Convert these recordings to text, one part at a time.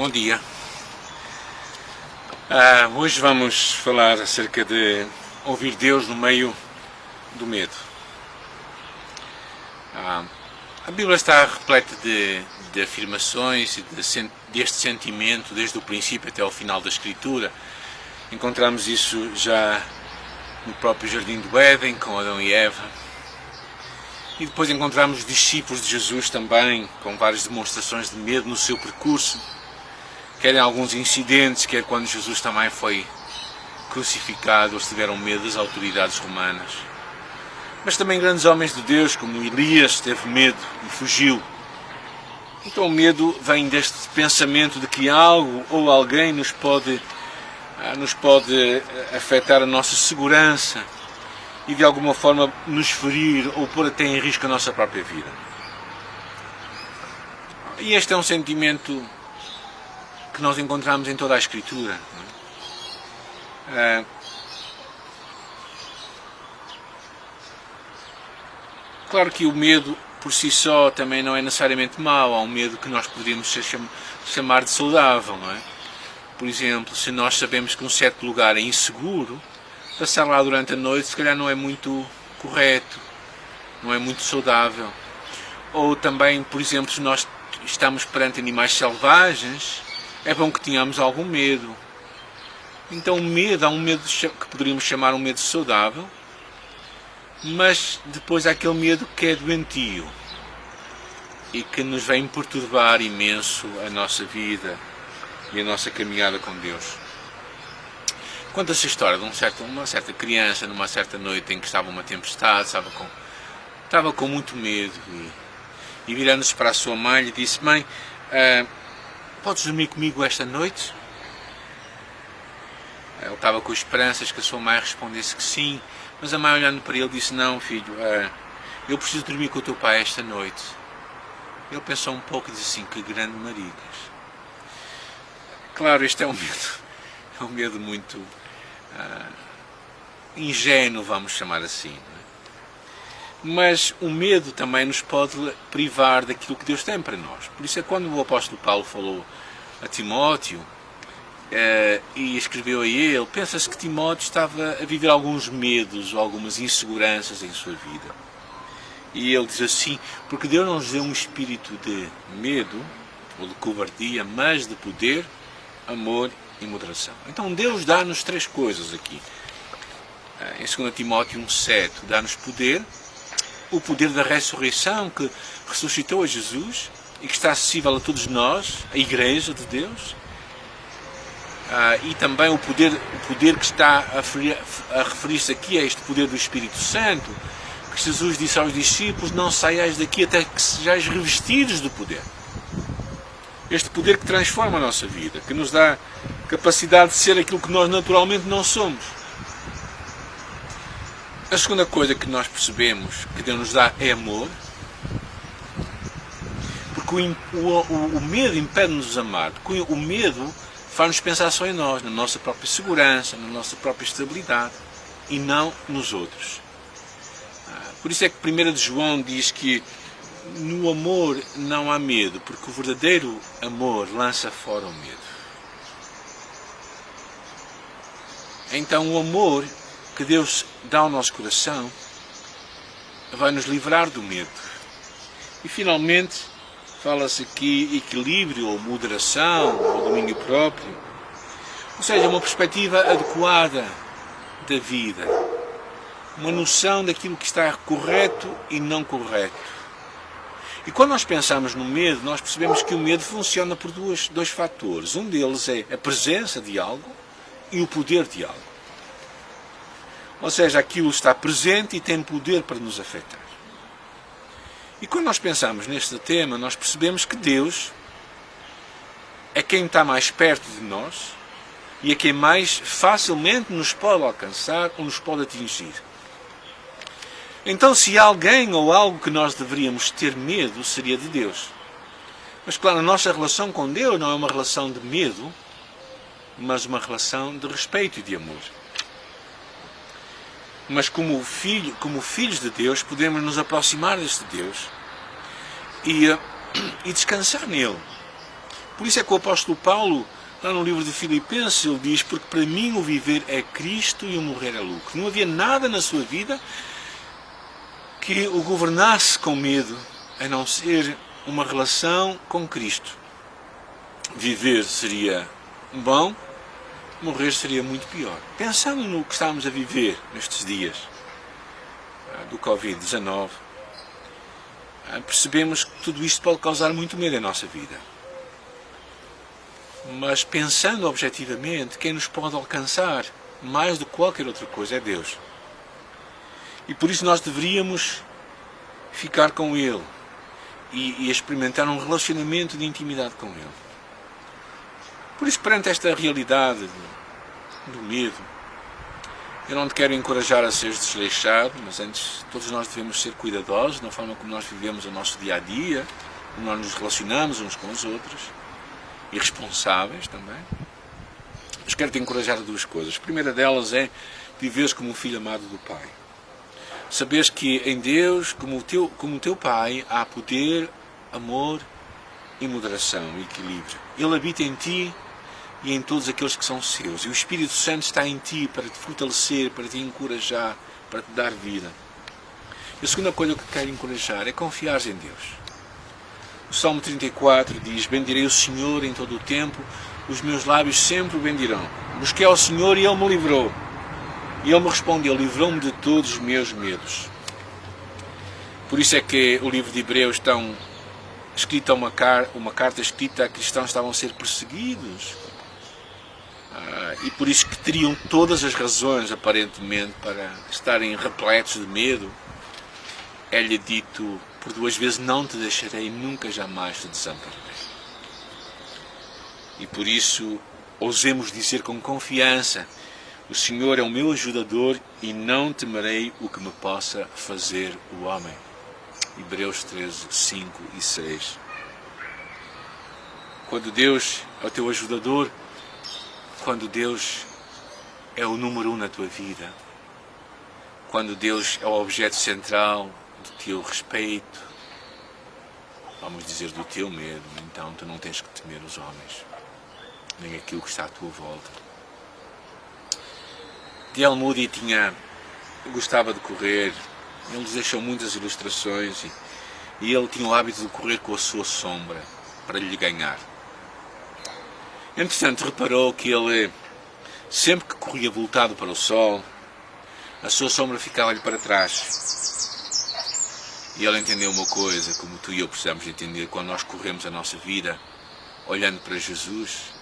Bom dia. Hoje vamos falar acerca de ouvir Deus no meio do medo. A Bíblia está repleta de afirmações e deste sentimento, desde o princípio até ao final da Escritura. Encontramos isso já no próprio Jardim do Éden, com Adão e Eva. E depois encontramos os discípulos de Jesus também, com várias demonstrações de medo no seu percurso. Quer em alguns incidentes, quer quando Jesus também foi crucificado, eles tiveram medo das autoridades romanas. Mas também grandes homens de Deus, como Elias, teve medo e fugiu. Então o medo vem deste pensamento de que algo ou alguém nos pode afetar a nossa segurança e de alguma forma nos ferir ou pôr até em risco a nossa própria vida. E este é um sentimento que nós encontramos em toda a Escritura. Claro que o medo por si só também não é necessariamente mau. Há um medo que nós poderíamos chamar de saudável, não é? Por exemplo, se nós sabemos que um certo lugar é inseguro, passar lá durante a noite se calhar não é muito correto, não é muito saudável. Ou também, por exemplo, se nós estamos perante animais selvagens, é bom que tenhamos algum medo. Então há um medo que poderíamos chamar um medo saudável, mas depois há aquele medo que é doentio e que nos vem perturbar imenso a nossa vida e a nossa caminhada com Deus. Conta-se a história de uma certa criança, numa certa noite em que estava uma tempestade, estava com muito medo e virando-se para a sua mãe lhe disse: "Mãe, podes dormir comigo esta noite?" Ele estava com esperanças que a sua mãe respondesse que sim, mas a mãe, olhando para ele, disse: "Não, filho, eu preciso dormir com o teu pai esta noite." Ele pensou um pouco e disse assim: "Que grande maridas." Claro, este é um medo muito ingênuo, vamos chamar assim. Não é? Mas o medo também nos pode privar daquilo que Deus tem para nós. Por isso é quando o apóstolo Paulo falou a Timóteo e escreveu a ele, pensa-se que Timóteo estava a viver alguns medos ou algumas inseguranças em sua vida. E ele diz assim: "Porque Deus não nos deu um espírito de medo ou de covardia, mas de poder, amor e moderação." Então Deus dá-nos três coisas aqui. Em 2 Timóteo 1,7, dá-nos poder, o poder da ressurreição que ressuscitou a Jesus e que está acessível a todos nós, a Igreja de Deus. E também o poder que está a referir-se aqui a este poder do Espírito Santo, que Jesus disse aos discípulos: "Não saiais daqui até que sejais revestidos do poder." Este poder que transforma a nossa vida, que nos dá capacidade de ser aquilo que nós naturalmente não somos. A segunda coisa que nós percebemos que Deus nos dá é amor, porque o medo impede-nos de amar, porque o medo faz-nos pensar só em nós, na nossa própria segurança, na nossa própria estabilidade e não nos outros. Por isso é que 1 de João diz que no amor não há medo, porque o verdadeiro amor lança fora o medo. Então o amor que Deus dá ao nosso coração vai nos livrar do medo. E finalmente fala-se aqui equilíbrio ou moderação ou domínio próprio, ou seja, uma perspectiva adequada da vida, uma noção daquilo que está correto e não correto. E quando nós pensamos no medo, nós percebemos que o medo funciona por dois fatores. Um deles é a presença de algo e o poder de algo. Ou seja, aquilo está presente e tem poder para nos afetar. E quando nós pensamos neste tema, nós percebemos que Deus é quem está mais perto de nós e é quem mais facilmente nos pode alcançar ou nos pode atingir. Então, se há alguém ou algo que nós deveríamos ter medo, seria de Deus. Mas, claro, a nossa relação com Deus não é uma relação de medo, mas uma relação de respeito e de amor. Mas como filhos de Deus, podemos nos aproximar deste Deus e descansar nele. Por isso é que o apóstolo Paulo, lá no livro de Filipenses, ele diz: porque para mim o viver é Cristo e o morrer é lucro. Não havia nada na sua vida que o governasse com medo, a não ser uma relação com Cristo. Viver seria bom, morrer seria muito pior. Pensando no que estamos a viver nestes dias do Covid-19, percebemos que tudo isto pode causar muito medo em nossa vida. Mas pensando objetivamente, quem nos pode alcançar mais do que qualquer outra coisa é Deus. E por isso nós deveríamos ficar com Ele e experimentar um relacionamento de intimidade com Ele. Por isso, perante esta realidade do medo, eu não te quero encorajar a seres desleixado, mas antes todos nós devemos ser cuidadosos na forma como nós vivemos o nosso dia-a-dia, como nós nos relacionamos uns com os outros, e responsáveis também. Mas quero te encorajar a duas coisas. A primeira delas é viveres como um filho amado do Pai. Saberes que em Deus, como o teu Pai, há poder, amor e moderação e equilíbrio. Ele habita em ti e em todos aqueles que são seus. E o Espírito Santo está em ti para te fortalecer, para te encorajar, para te dar vida. E a segunda coisa que eu quero encorajar é confiares em Deus. O Salmo 34 diz: bendirei o Senhor em todo o tempo, os meus lábios sempre o bendirão. Busquei ao Senhor e Ele me livrou. E Ele me respondeu: livrou-me de todos os meus medos. Por isso é que o livro de Hebreus está escrita uma carta escrita a cristãos que estavam a ser perseguidos. E por isso que teriam todas as razões, aparentemente, para estarem repletos de medo. É-lhe dito por duas vezes: não te deixarei, nunca jamais te desampararei. E por isso ousemos dizer com confiança: o Senhor é o meu ajudador e não temerei o que me possa fazer o homem. Hebreus 13, 5 e 6. Quando Deus é o teu ajudador, quando Deus é o número 1 na tua vida, quando Deus é o objeto central do teu respeito, vamos dizer do teu medo, então tu não tens que temer os homens, nem aquilo que está à tua volta. D.L. Moody gostava de correr, ele nos deixou muitas ilustrações e ele tinha o hábito de correr com a sua sombra para lhe ganhar. Entretanto, reparou que ele, sempre que corria voltado para o sol, a sua sombra ficava-lhe para trás. E ele entendeu uma coisa, como tu e eu precisamos entender: quando nós corremos a nossa vida olhando para Jesus,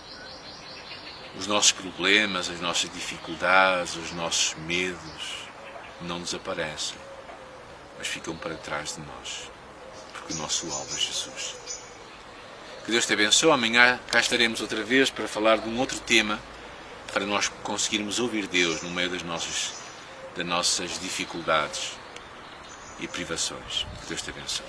os nossos problemas, as nossas dificuldades, os nossos medos não desaparecem, mas ficam para trás de nós, porque o nosso alvo é Jesus. Que Deus te abençoe. Amanhã cá estaremos outra vez para falar de um outro tema, para nós conseguirmos ouvir Deus no meio das nossas dificuldades e privações. Que Deus te abençoe.